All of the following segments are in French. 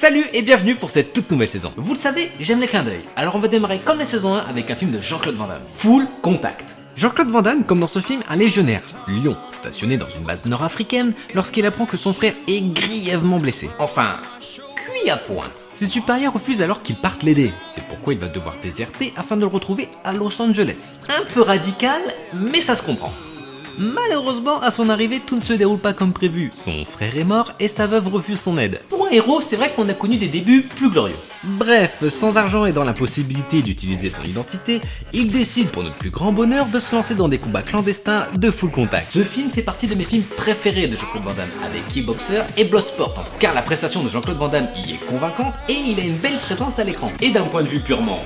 Salut et bienvenue pour cette toute nouvelle saison. Vous le savez, j'aime les clins d'œil. Alors on va démarrer comme la saison 1 avec un film de Jean-Claude Van Damme, Full Contact. Jean-Claude Van Damme, comme dans ce film, un légionnaire, lion, stationné dans une base nord-africaine lorsqu'il apprend que son frère est grièvement blessé. Enfin, cuit à point. Ses supérieurs refusent alors qu'il parte l'aider. C'est pourquoi il va devoir déserter afin de le retrouver à Los Angeles. Un peu radical, mais ça se comprend. Malheureusement, à son arrivée, tout ne se déroule pas comme prévu. Son frère est mort et sa veuve refuse son aide. Pour un héros, c'est vrai qu'on a connu des débuts plus glorieux. Bref, sans argent et dans l'impossibilité d'utiliser son identité, il décide pour notre plus grand bonheur de se lancer dans des combats clandestins de Full Contact. Ce film fait partie de mes films préférés de Jean-Claude Van Damme, avec Kickboxer et Bloodsport, car la prestation de Jean-Claude Van Damme y est convaincante et il a une belle présence à l'écran. Et d'un point de vue purement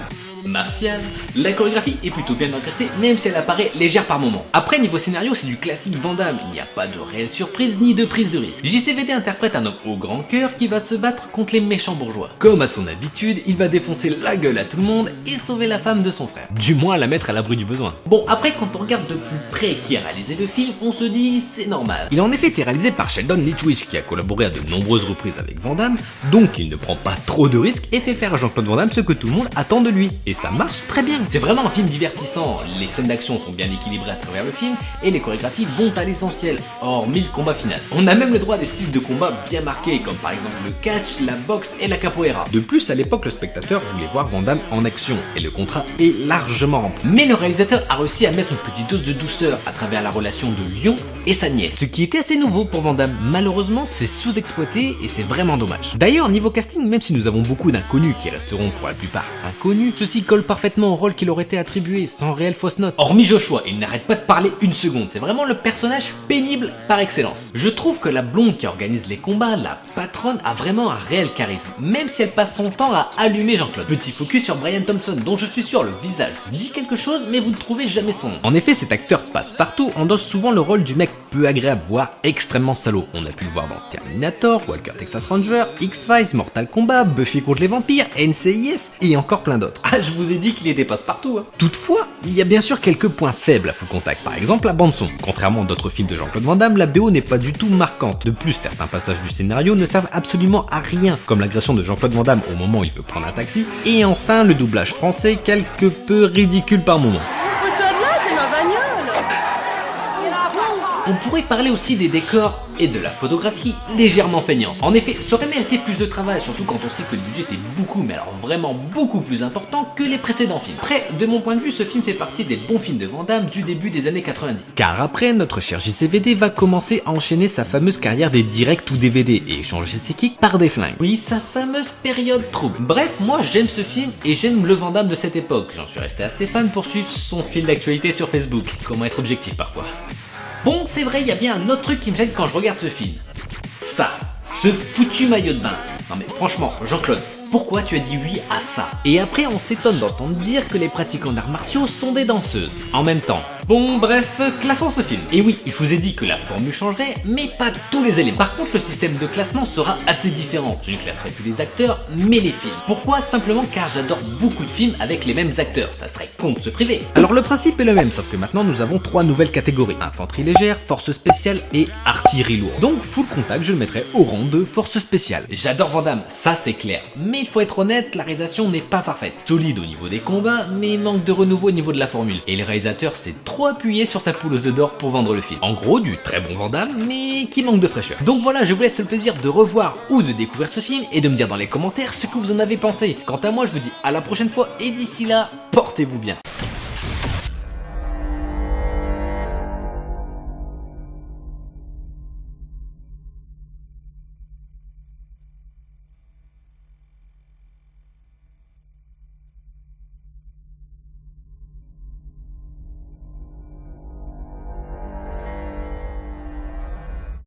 martial, la chorégraphie est plutôt bien incrustée, même si elle apparaît légère par moments. Après, niveau scénario, c'est du classique Van Damme, il n'y a pas de réelle surprise ni de prise de risque. JCVD interprète un homme au grand cœur qui va se battre contre les méchants bourgeois. Comme à son habitude, il va défoncer la gueule à tout le monde et sauver la femme de son frère. Du moins la mettre à l'abri du besoin. Bon, après, quand on regarde de plus près qui a réalisé le film, on se dit c'est normal. Il a en effet été réalisé par Sheldon Lechtwich, qui a collaboré à de nombreuses reprises avec Van Damme, donc il ne prend pas trop de risques et fait faire à Jean-Claude Van Damme ce que tout le monde attend de lui. Et ça marche très bien. C'est vraiment un film divertissant, les scènes d'action sont bien équilibrées à travers le film et les chorégraphies vont à l'essentiel, hormis le combat final. On a même le droit à des styles de combat bien marqués, comme par exemple le catch, la boxe et la capoeira. De plus, à l'époque, le spectateur voulait voir Van Damme en action et le contrat est largement rempli. Mais le réalisateur a réussi à mettre une petite dose de douceur à travers la relation de Lion et sa nièce, ce qui était assez nouveau pour Van Damme. Malheureusement, c'est sous-exploité et c'est vraiment dommage. D'ailleurs, niveau casting, même si nous avons beaucoup d'inconnus qui resteront pour la plupart inconnus, ceux-ci collent parfaitement au rôle qui leur était attribué, sans réelle fausse note. Hormis Joshua, il n'arrête pas de parler une seconde, c'est vraiment le personnage pénible par excellence. Je trouve que la blonde qui organise les combats, la patronne, a vraiment un réel charisme, même si elle passe son temps à allumer Jean-Claude. Petit focus sur Brian Thompson, dont je suis sûr le visage dit quelque chose, mais vous ne trouvez jamais son nom. En effet, cet acteur passe-partout endosse souvent le rôle du mec peu agréable, voire extrêmement salaud. On a pu le voir dans Terminator, Walker Texas Ranger, X-Files, Mortal Kombat, Buffy contre les vampires, NCIS et encore plein d'autres. Ah, je vous ai dit qu'il était passe-partout, hein. Toutefois, il y a bien sûr quelques points faibles à Full Contact, par exemple la bande-son. Contrairement à d'autres films de Jean-Claude Van Damme, la BO n'est pas du tout marquante. De plus, certains passages du scénario ne servent absolument à rien, comme l'agression de Jean-Claude Van Damme au moment où il veut prendre un taxi, et enfin le doublage français quelque peu ridicule par moments. Pousse-toi de là, c'est ma bagnole. On pourrait parler aussi des décors et de la photographie légèrement feignante. En effet, ça aurait mérité plus de travail, surtout quand on sait que le budget était beaucoup, mais alors vraiment beaucoup plus important que les précédents films. Après, de mon point de vue, ce film fait partie des bons films de Van Damme du début des années 90. Car après, notre cher JCVD va commencer à enchaîner sa fameuse carrière des directs ou DVD et échanger ses kicks par des flingues. Oui, sa fameuse période trouble. Bref, moi j'aime ce film et j'aime le Van Damme de cette époque. J'en suis resté assez fan pour suivre son fil d'actualité sur Facebook. Comment être objectif parfois. Bon, c'est vrai, il y a bien un autre truc qui me gêne quand je regarde ce film. Ça, ce foutu maillot de bain. Non mais franchement, Jean-Claude, pourquoi tu as dit oui à ça? Et après, on s'étonne d'entendre dire que les pratiquants d'arts martiaux sont des danseuses. En même temps. Bon, bref, classons ce film. Et oui, je vous ai dit que la formule changerait, mais pas tous les éléments. Par contre, le système de classement sera assez différent. Je ne classerai plus les acteurs, mais les films. Pourquoi? Simplement car j'adore beaucoup de films avec les mêmes acteurs. Ça serait con de se priver. Alors le principe est le même, sauf que maintenant nous avons 3 nouvelles catégories. Infanterie légère, force spéciale et artillerie lourde. Donc Full Contact, je le mettrai au rang de force spéciale. J'adore Van Damme, ça c'est clair. Mais il faut être honnête, la réalisation n'est pas parfaite. Solide au niveau des combats, mais manque de renouveau au niveau de la formule. Et le réalisateur s'est trop appuyé sur sa poule aux œufs d'or pour vendre le film. En gros, du très bon Van Damme, mais qui manque de fraîcheur. Donc voilà, je vous laisse le plaisir de revoir ou de découvrir ce film et de me dire dans les commentaires ce que vous en avez pensé. Quant à moi, je vous dis à la prochaine fois et d'ici là, portez-vous bien.